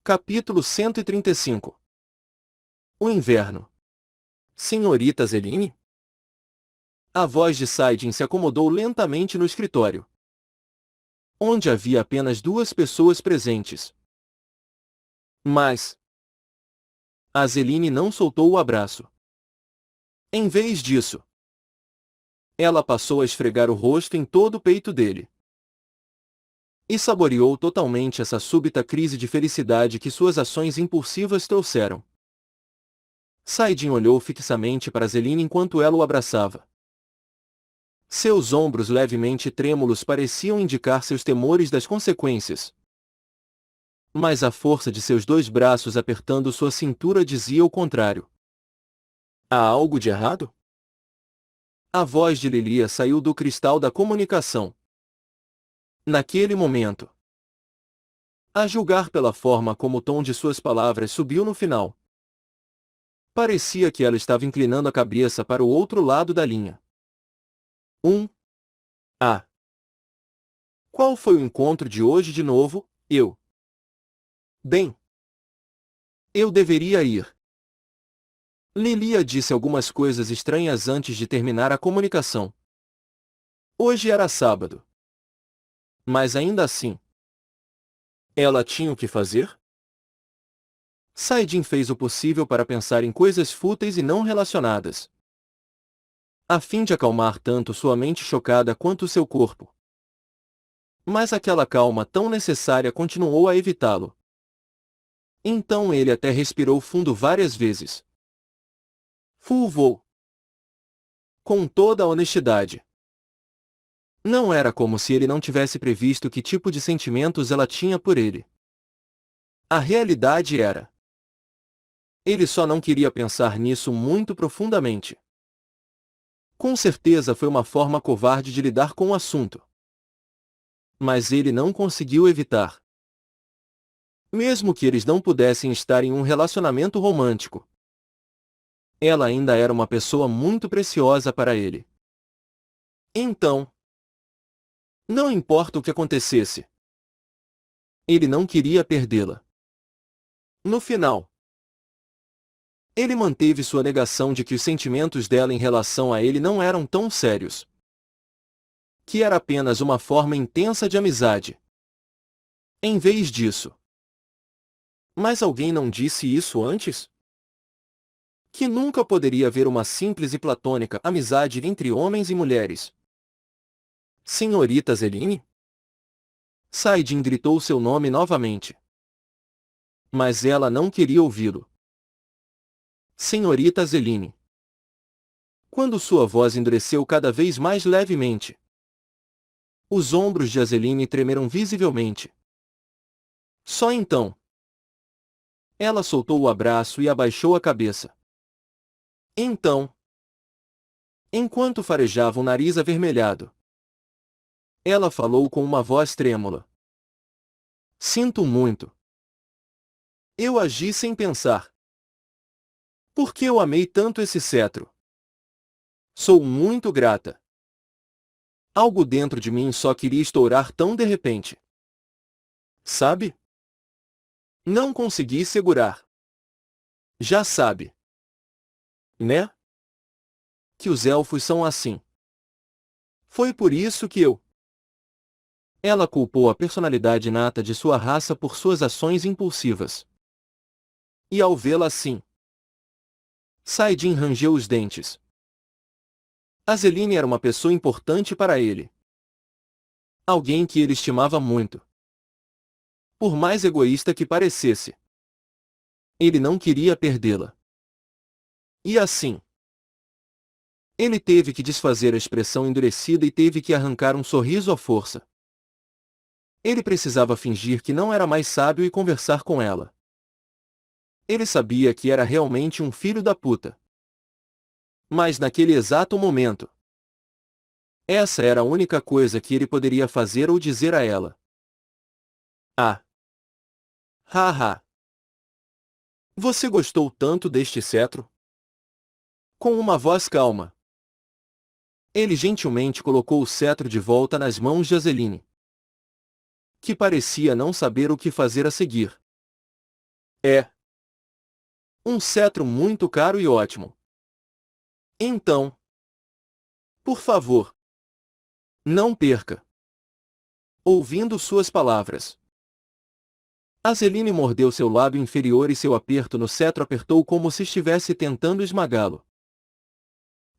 Capítulo 135. O inverno. Senhorita Zeline? A voz de Saidin se acomodou lentamente no escritório, onde havia apenas duas pessoas presentes. Mas a Zeline não soltou o abraço. Em vez disso, ela passou a esfregar o rosto em todo o peito dele. E saboreou totalmente essa súbita crise de felicidade que suas ações impulsivas trouxeram. Saidin olhou fixamente para Zeline enquanto ela o abraçava. Seus ombros levemente trêmulos pareciam indicar seus temores das consequências. Mas a força de seus dois braços apertando sua cintura dizia o contrário. Há algo de errado? A voz de Lilia saiu do cristal da comunicação. Naquele momento, a julgar pela forma como o tom de suas palavras subiu no final, parecia que ela estava inclinando a cabeça para o outro lado da linha. Ah! Qual foi o encontro de hoje de novo, eu? Bem, eu deveria ir. Lilia disse algumas coisas estranhas antes de terminar a comunicação. Hoje era sábado. Mas ainda assim, ela tinha o que fazer? Saidin fez o possível para pensar em coisas fúteis e não relacionadas, a fim de acalmar tanto sua mente chocada quanto seu corpo. Mas aquela calma tão necessária continuou a evitá-lo. Então ele até respirou fundo várias vezes. Fulvou. Com toda a honestidade. Não era como se ele não tivesse previsto que tipo de sentimentos ela tinha por ele. A realidade era: ele só não queria pensar nisso muito profundamente. Com certeza foi uma forma covarde de lidar com o assunto. Mas ele não conseguiu evitar. Mesmo que eles não pudessem estar em um relacionamento romântico, ela ainda era uma pessoa muito preciosa para ele. Então, não importa o que acontecesse, ele não queria perdê-la. No final, ele manteve sua negação de que os sentimentos dela em relação a ele não eram tão sérios, que era apenas uma forma intensa de amizade. Em vez disso. Mas alguém não disse isso antes? Que nunca poderia haver uma simples e platônica amizade entre homens e mulheres. Senhorita Zeline? Saidin gritou seu nome novamente. Mas ela não queria ouvi-lo. Senhorita Zeline. Quando sua voz endureceu cada vez mais levemente, os ombros de Azeline tremeram visivelmente. Só então, ela soltou o abraço e abaixou a cabeça. Então, enquanto farejava o nariz avermelhado, ela falou com uma voz trêmula. Sinto muito. Eu agi sem pensar. Por que eu amei tanto esse cetro? Sou muito grata. Algo dentro de mim só queria estourar tão de repente. Sabe? Não consegui segurar. Já sabe. Né? Que os elfos são assim. Foi por isso que eu... Ela culpou a personalidade inata de sua raça por suas ações impulsivas. E ao vê-la assim, Saidin rangeu os dentes. Azeline era uma pessoa importante para ele. Alguém que ele estimava muito. Por mais egoísta que parecesse, ele não queria perdê-la. E assim, ele teve que desfazer a expressão endurecida e teve que arrancar um sorriso à força. Ele precisava fingir que não era mais sábio e conversar com ela. Ele sabia que era realmente um filho da puta. Mas naquele exato momento, essa era a única coisa que ele poderia fazer ou dizer a ela. Ah! Haha! Você gostou tanto deste cetro? Com uma voz calma, ele gentilmente colocou o cetro de volta nas mãos de Azeline, que parecia não saber o que fazer a seguir. É um cetro muito caro e ótimo. Então, por favor, não perca. Ouvindo suas palavras, Azeline mordeu seu lábio inferior e seu aperto no cetro apertou como se estivesse tentando esmagá-lo.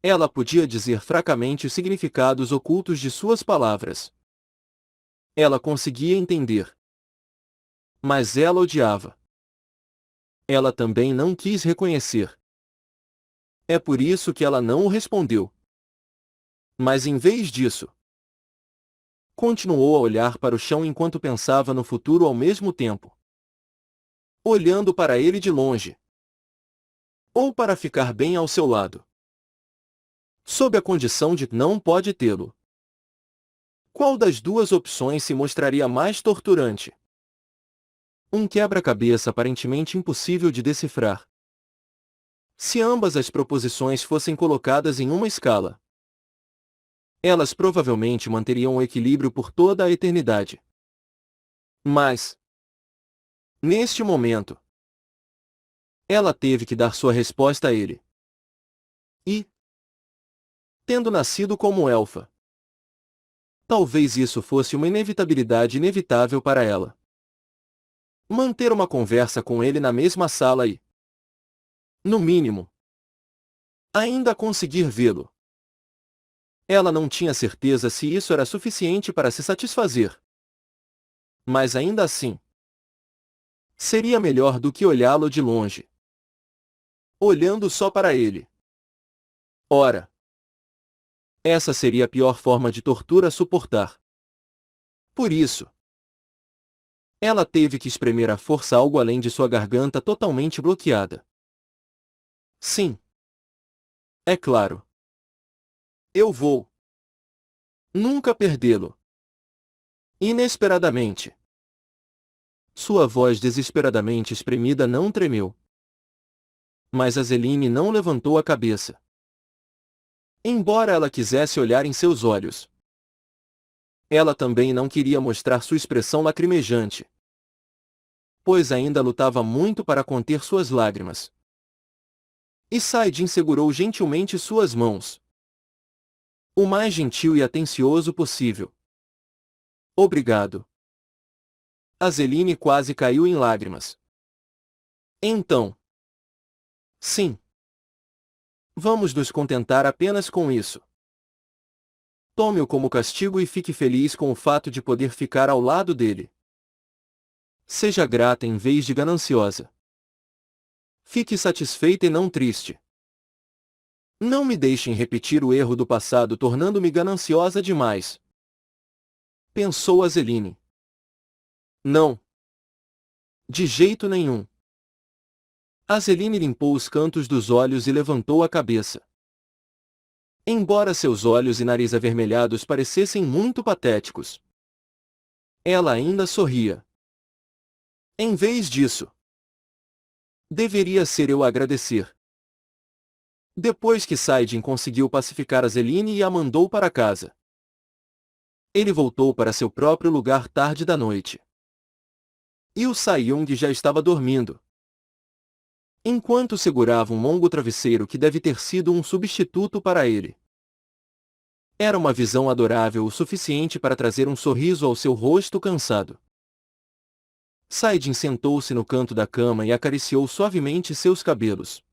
Ela podia dizer fracamente os significados ocultos de suas palavras. Ela conseguia entender. Mas ela odiava. Ela também não quis reconhecer. É por isso que ela não o respondeu. Mas em vez disso, continuou a olhar para o chão enquanto pensava no futuro ao mesmo tempo. Olhando para ele de longe. Ou para ficar bem ao seu lado. Sob a condição de não pode tê-lo. Qual das duas opções se mostraria mais torturante? Um quebra-cabeça aparentemente impossível de decifrar. Se ambas as proposições fossem colocadas em uma escala, elas provavelmente manteriam o equilíbrio por toda a eternidade. Mas, neste momento, ela teve que dar sua resposta a ele. E, tendo nascido como elfa, talvez isso fosse uma inevitabilidade inevitável para ela. Manter uma conversa com ele na mesma sala e, no mínimo, ainda conseguir vê-lo. Ela não tinha certeza se isso era suficiente para se satisfazer. Mas ainda assim, seria melhor do que olhá-lo de longe. Olhando só para ele. Ora, essa seria a pior forma de tortura a suportar. Por isso, ela teve que espremer à força algo além de sua garganta totalmente bloqueada. Sim. É claro. Eu vou nunca perdê-lo. Inesperadamente. Sua voz desesperadamente espremida não tremeu. Mas Azeline não levantou a cabeça. Embora ela quisesse olhar em seus olhos, ela também não queria mostrar sua expressão lacrimejante, pois ainda lutava muito para conter suas lágrimas. E Saidin segurou gentilmente suas mãos. O mais gentil e atencioso possível. Obrigado. Azeline quase caiu em lágrimas. Então. Sim. Vamos nos contentar apenas com isso. Tome-o como castigo e fique feliz com o fato de poder ficar ao lado dele. Seja grata em vez de gananciosa. Fique satisfeita e não triste. Não me deixem repetir o erro do passado tornando-me gananciosa demais. Pensou Azeline. Não. De jeito nenhum. Azeline limpou os cantos dos olhos e levantou a cabeça. Embora seus olhos e nariz avermelhados parecessem muito patéticos, ela ainda sorria. Em vez disso, deveria ser eu a agradecer. Depois que Saidin conseguiu pacificar Azeline e a mandou para casa, ele voltou para seu próprio lugar tarde da noite. E o Saiyong já estava dormindo. Enquanto segurava um longo travesseiro que deve ter sido um substituto para ele. Era uma visão adorável o suficiente para trazer um sorriso ao seu rosto cansado. Saidin sentou-se no canto da cama e acariciou suavemente seus cabelos.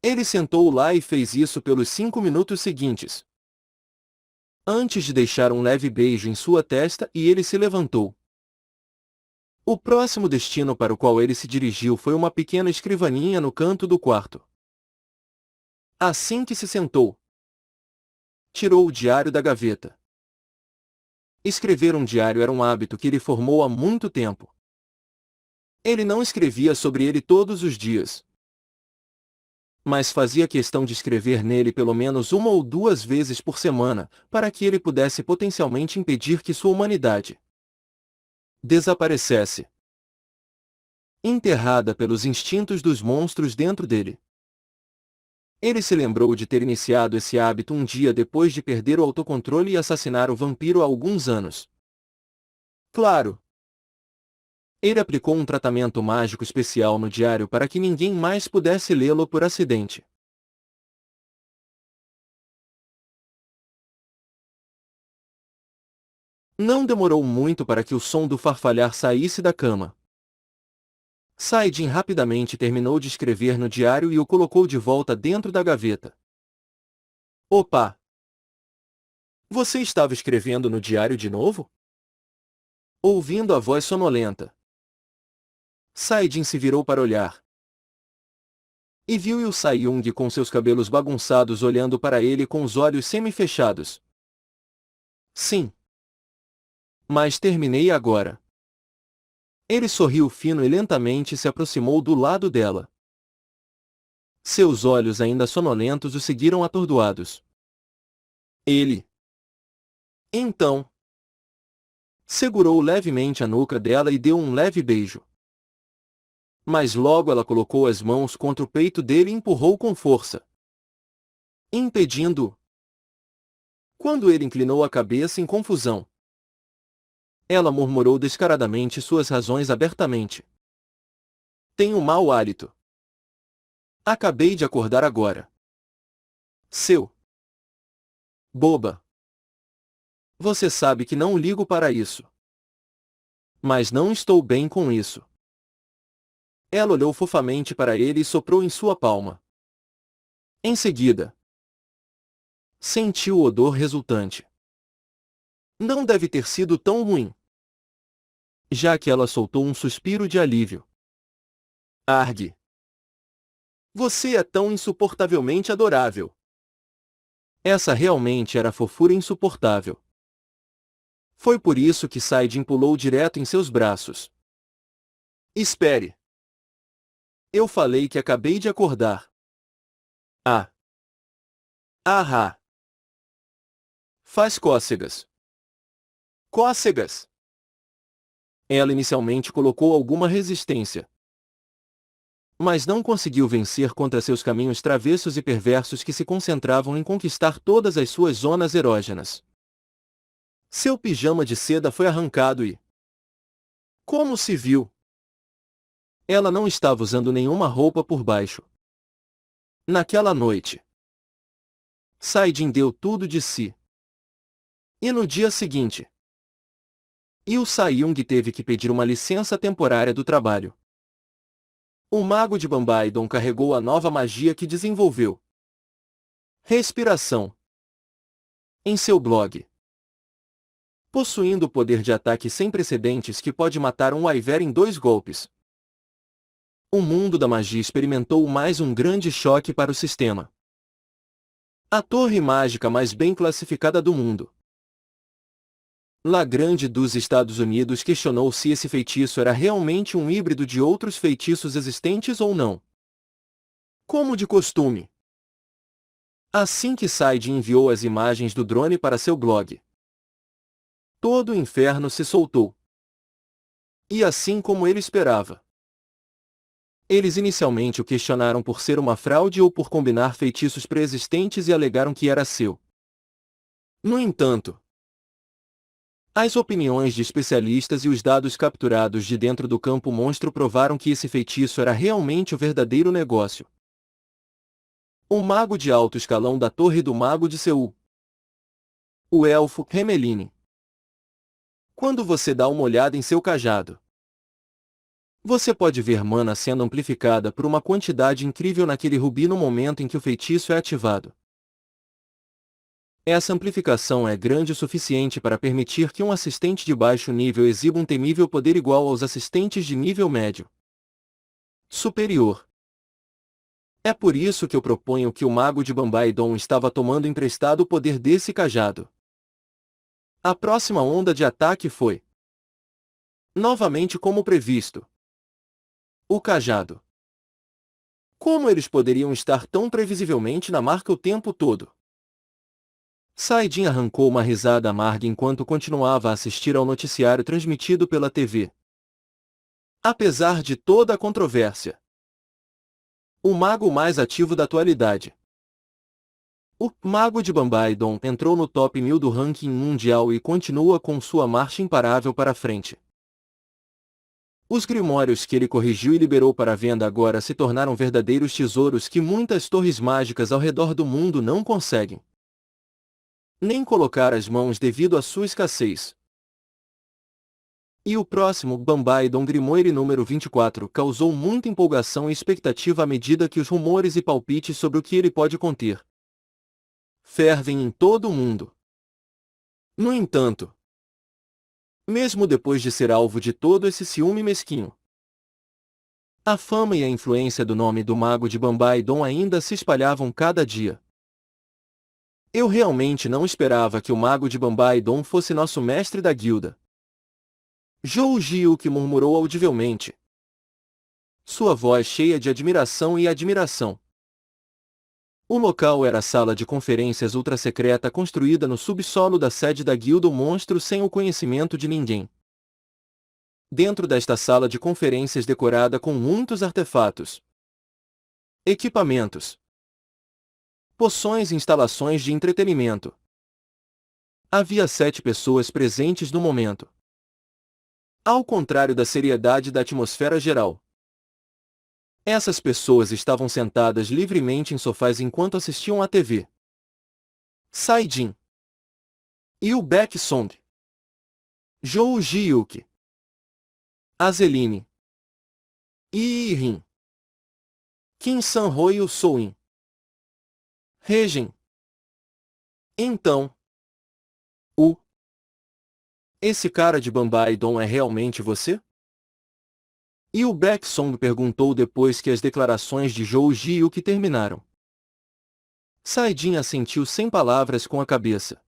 Ele sentou lá e fez isso pelos 5 minutos seguintes. Antes de deixar um leve beijo em sua testa e ele se levantou. O próximo destino para o qual ele se dirigiu foi uma pequena escrivaninha no canto do quarto. Assim que se sentou, tirou o diário da gaveta. Escrever um diário era um hábito que ele formou há muito tempo. Ele não escrevia sobre ele todos os dias, mas fazia questão de escrever nele pelo menos 1 ou 2 vezes por semana, para que ele pudesse potencialmente impedir que sua humanidade desaparecesse, enterrada pelos instintos dos monstros dentro dele. Ele se lembrou de ter iniciado esse hábito um dia depois de perder o autocontrole e assassinar o vampiro há alguns anos. Claro, Ele aplicou um tratamento mágico especial no diário para que ninguém mais pudesse lê-lo por acidente. Não demorou muito para que o som do farfalhar saísse da cama. Saidin rapidamente terminou de escrever no diário e o colocou de volta dentro da gaveta. Opa! Você estava escrevendo no diário de novo? Ouvindo a voz sonolenta, Saidin se virou para olhar. E viu Yu Sai-Yung com seus cabelos bagunçados olhando para ele com os olhos semi-fechados. Sim. Mas terminei agora. Ele sorriu fino e lentamente se aproximou do lado dela. Seus olhos ainda sonolentos o seguiram atordoados. Ele. Então. Segurou levemente a nuca dela e deu um leve beijo. Mas logo ela colocou as mãos contra o peito dele e empurrou com força, impedindo-o. Quando ele inclinou a cabeça em confusão, ela murmurou descaradamente suas razões abertamente. Tenho mau hálito. Acabei de acordar agora. Seu. Boba. Você sabe que não ligo para isso. Mas não estou bem com isso. Ela olhou fofamente para ele e soprou em sua palma. Em seguida, sentiu o odor resultante. Não deve ter sido tão ruim. Já que ela soltou um suspiro de alívio. Argue. Você é tão insuportavelmente adorável. Essa realmente era fofura insuportável. Foi por isso que Saidin pulou direto em seus braços. Espere. Eu falei que acabei de acordar. Ah. Ah. Faz cócegas. Cócegas. Ela inicialmente colocou alguma resistência, mas não conseguiu vencer contra seus caminhos travessos e perversos que se concentravam em conquistar todas as suas zonas erógenas. Seu pijama de seda foi arrancado e... Como se viu? Ela não estava usando nenhuma roupa por baixo. Naquela noite, Saidin deu tudo de si. E no dia seguinte, Yu Sai-Yung teve que pedir uma licença temporária do trabalho. O mago de Bambaidon carregou a nova magia que desenvolveu. Respiração. Em seu blog. Possuindo o poder de ataque sem precedentes que pode matar um Wyvern em 2 golpes. O mundo da magia experimentou mais um grande choque para o sistema. A torre mágica mais bem classificada do mundo, Lagrange dos Estados Unidos, questionou se esse feitiço era realmente um híbrido de outros feitiços existentes ou não. Como de costume. Assim que Saidin enviou as imagens do drone para seu blog, todo o inferno se soltou. E assim como ele esperava. Eles inicialmente o questionaram por ser uma fraude ou por combinar feitiços pré-existentes e alegaram que era seu. No entanto, as opiniões de especialistas e os dados capturados de dentro do campo monstro provaram que esse feitiço era realmente o verdadeiro negócio. O mago de alto escalão da Torre do Mago de Seul. O elfo Remeline. Quando você dá uma olhada em seu cajado, você pode ver mana sendo amplificada por uma quantidade incrível naquele rubi no momento em que o feitiço é ativado. Essa amplificação é grande o suficiente para permitir que um assistente de baixo nível exiba um temível poder igual aos assistentes de nível médio superior. É por isso que eu proponho que o mago de Bambaidon estava tomando emprestado o poder desse cajado. A próxima onda de ataque foi, novamente como previsto, o cajado. Como eles poderiam estar tão previsivelmente na marca o tempo todo? Saidin arrancou uma risada amarga enquanto continuava a assistir ao noticiário transmitido pela TV. Apesar de toda a controvérsia, o mago mais ativo da atualidade, o Mago de Bambaidon, entrou no top 1000 do ranking mundial e continua com sua marcha imparável para frente. Os grimórios que ele corrigiu e liberou para venda agora se tornaram verdadeiros tesouros que muitas torres mágicas ao redor do mundo não conseguem nem colocar as mãos devido à sua escassez. E o próximo, Bambaidon Grimoire número 24, causou muita empolgação e expectativa à medida que os rumores e palpites sobre o que ele pode conter fervem em todo o mundo. No entanto, mesmo depois de ser alvo de todo esse ciúme mesquinho, a fama e a influência do nome do mago de Bambaidon ainda se espalhavam cada dia. Eu realmente não esperava que o mago de Bambaidon fosse nosso mestre da guilda. Zhou Jiuque murmurou audivelmente, sua voz cheia de admiração e admiração. O local era a sala de conferências ultra-secreta construída no subsolo da sede da Guilda Monstro sem o conhecimento de ninguém. Dentro desta sala de conferências decorada com muitos artefatos, equipamentos, poções e instalações de entretenimento. Havia 7 pessoas presentes no momento. Ao contrário da seriedade da atmosfera geral, essas pessoas estavam sentadas livremente em sofás enquanto assistiam à TV. Saidin, Yu Baek-song, Zhou Jiuque, Azeline, Yi Rin, Qin Sanho e o Souin, Regen. Então, esse cara de Bambaidon é realmente você? E o Baek-song perguntou depois que as declarações de Zhou Jiuque terminaram. Saidin assentiu sem palavras com a cabeça.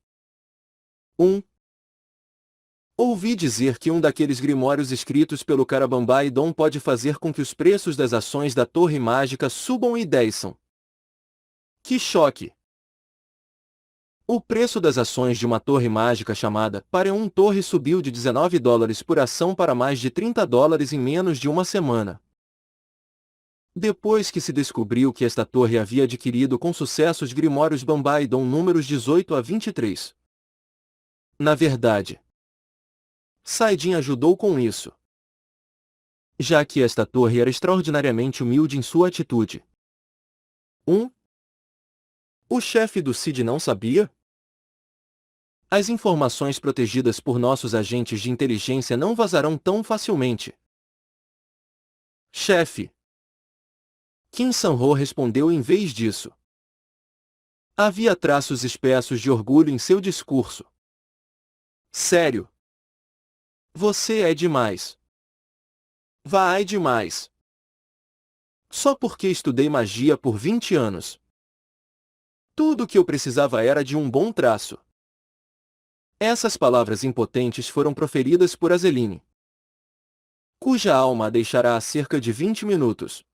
Ouvi dizer que um daqueles grimórios escritos pelo cara Bambaidon pode fazer com que os preços das ações da Torre Mágica subam e desçam. Que choque! O preço das ações de uma torre mágica chamada Pareon Torre subiu de $19 por ação para mais de $30 em menos de uma semana. Depois que se descobriu que esta torre havia adquirido com sucesso os Grimórios Bambaidon números 18 a 23. Na verdade, Saidin ajudou com isso, já que esta torre era extraordinariamente humilde em sua atitude. O chefe do CID não sabia? As informações protegidas por nossos agentes de inteligência não vazarão tão facilmente. Chefe. Qin Sanho respondeu em vez disso. Havia traços espessos de orgulho em seu discurso. Sério. Você é demais. Vai demais. Só porque estudei magia por 20 anos. Tudo o que eu precisava era de um bom traço. Essas palavras impotentes foram proferidas por Azeline, cuja alma a deixará há cerca de 20 minutos.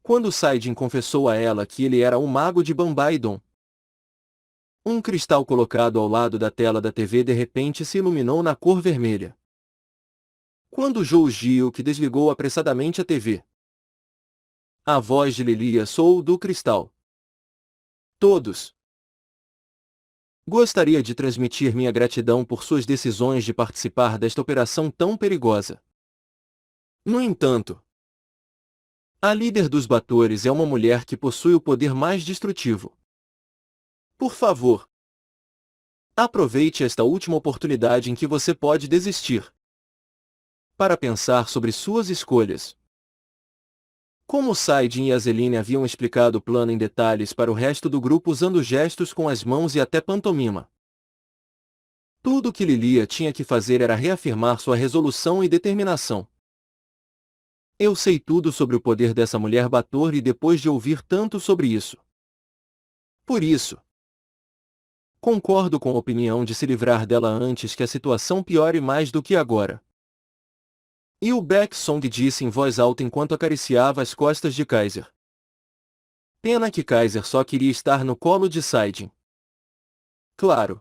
Quando Saidin confessou a ela que ele era o mago de Bambaidon, um cristal colocado ao lado da tela da TV de repente se iluminou na cor vermelha. Quando Zhou Jiuque desligou apressadamente a TV, a voz de Lilia soou do cristal. Todos. Gostaria de transmitir minha gratidão por suas decisões de participar desta operação tão perigosa. No entanto, a líder dos Batores é uma mulher que possui o poder mais destrutivo. Por favor, aproveite esta última oportunidade em que você pode desistir, para pensar sobre suas escolhas. Como Saidin e Azeline haviam explicado o plano em detalhes para o resto do grupo usando gestos com as mãos e até pantomima. Tudo o que Lilia tinha que fazer era reafirmar sua resolução e determinação. Eu sei tudo sobre o poder dessa mulher Bator e depois de ouvir tanto sobre isso. Por isso, concordo com a opinião de se livrar dela antes que a situação piore mais do que agora. E o Baek-song disse em voz alta enquanto acariciava as costas de Kaiser. Pena que Kaiser só queria estar no colo de Saidin. Claro.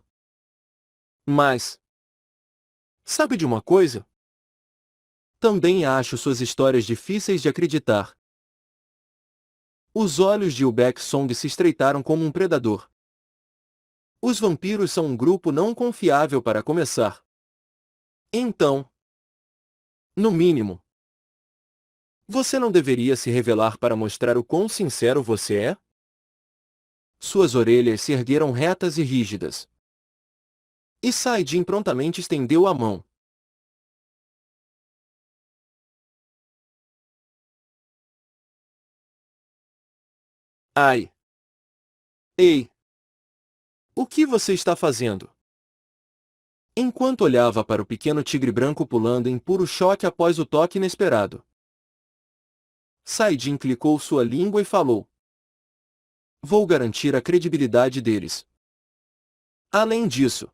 Mas, sabe de uma coisa? Também acho suas histórias difíceis de acreditar. Os olhos de Baek-song se estreitaram como um predador. Os vampiros são um grupo não confiável para começar. Então, No mínimo. Você não deveria se revelar para mostrar o quão sincero você é? Suas orelhas se ergueram retas e rígidas. E Saidin prontamente estendeu a mão. Ai! Ei! O que você está fazendo? Enquanto olhava para o pequeno tigre branco pulando em puro choque após o toque inesperado, Saidin clicou sua língua e falou: Vou garantir a credibilidade deles. Além disso,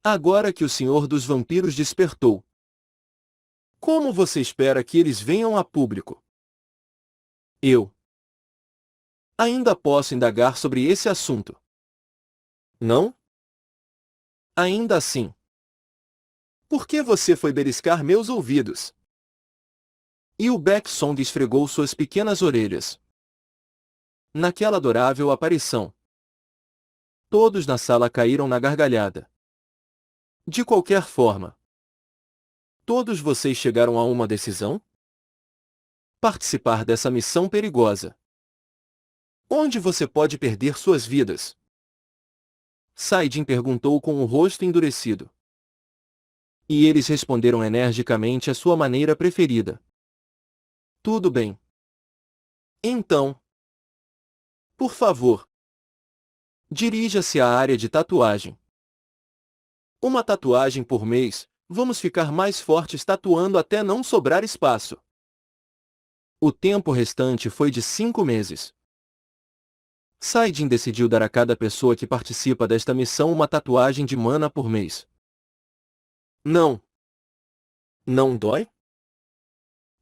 agora que o Senhor dos Vampiros despertou, como você espera que eles venham a público? Eu ainda posso indagar sobre esse assunto. Não? Ainda assim. Por que você foi beliscar meus ouvidos? E o Backsong esfregou suas pequenas orelhas. Naquela adorável aparição, todos na sala caíram na gargalhada. De qualquer forma, todos vocês chegaram a uma decisão? Participar dessa missão perigosa, onde você pode perder suas vidas? Saidin perguntou com o rosto endurecido. E eles responderam energicamente à sua maneira preferida. Tudo bem. Então, por favor, dirija-se à área de tatuagem. Uma tatuagem por mês, vamos ficar mais fortes tatuando até não sobrar espaço. O tempo restante foi de 5 meses. Saidin decidiu dar a cada pessoa que participa desta missão uma tatuagem de mana por mês. Não. Não dói?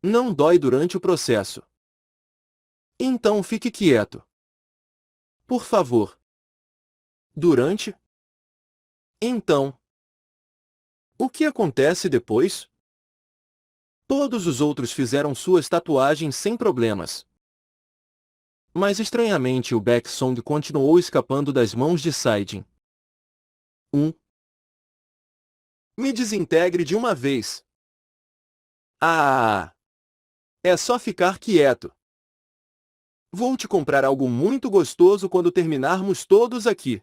Não dói durante o processo. Então fique quieto. Por favor. Durante? Então. O que acontece depois? Todos os outros fizeram suas tatuagens sem problemas. Mas estranhamente o Backsong continuou escapando das mãos de Saidin. Me desintegre de uma vez. Ah! É só ficar quieto. Vou te comprar algo muito gostoso quando terminarmos todos aqui.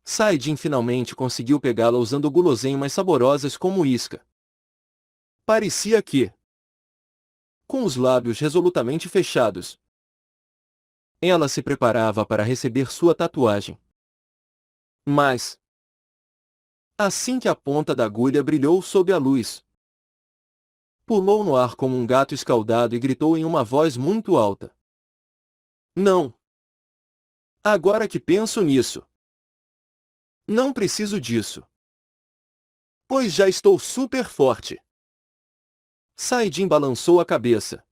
Saidin finalmente conseguiu pegá-la usando guloseimas saborosas como isca. Parecia que, com os lábios resolutamente fechados, ela se preparava para receber sua tatuagem. Mas, assim que a ponta da agulha brilhou sob a luz, pulou no ar como um gato escaldado e gritou em uma voz muito alta. Não! Agora que penso nisso, não preciso disso. Pois já estou super forte. Saidin balançou a cabeça.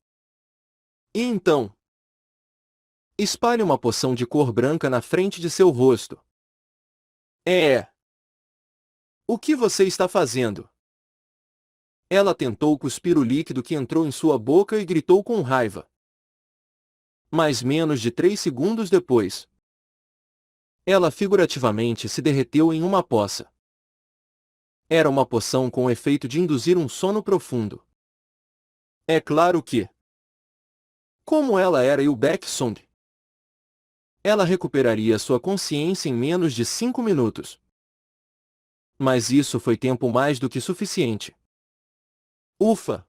E então? Espalhe uma poção de cor branca na frente de seu rosto. O que você está fazendo? Ela tentou cuspir o líquido que entrou em sua boca e gritou com raiva. Mas menos de 3 segundos depois, ela figurativamente se derreteu em uma poça. Era uma poção com o efeito de induzir um sono profundo. É claro que, como ela era o Backsong, ela recuperaria sua consciência em menos de 5 minutos. Mas isso foi tempo mais do que suficiente. Ufa!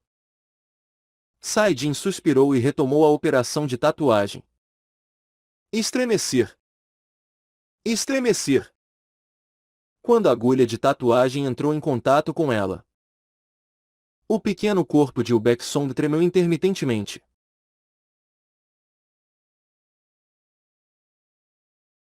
Saidin suspirou e retomou a operação de tatuagem. Estremecer. Estremecer. Quando a agulha de tatuagem entrou em contato com ela, o pequeno corpo de Backsong tremeu intermitentemente.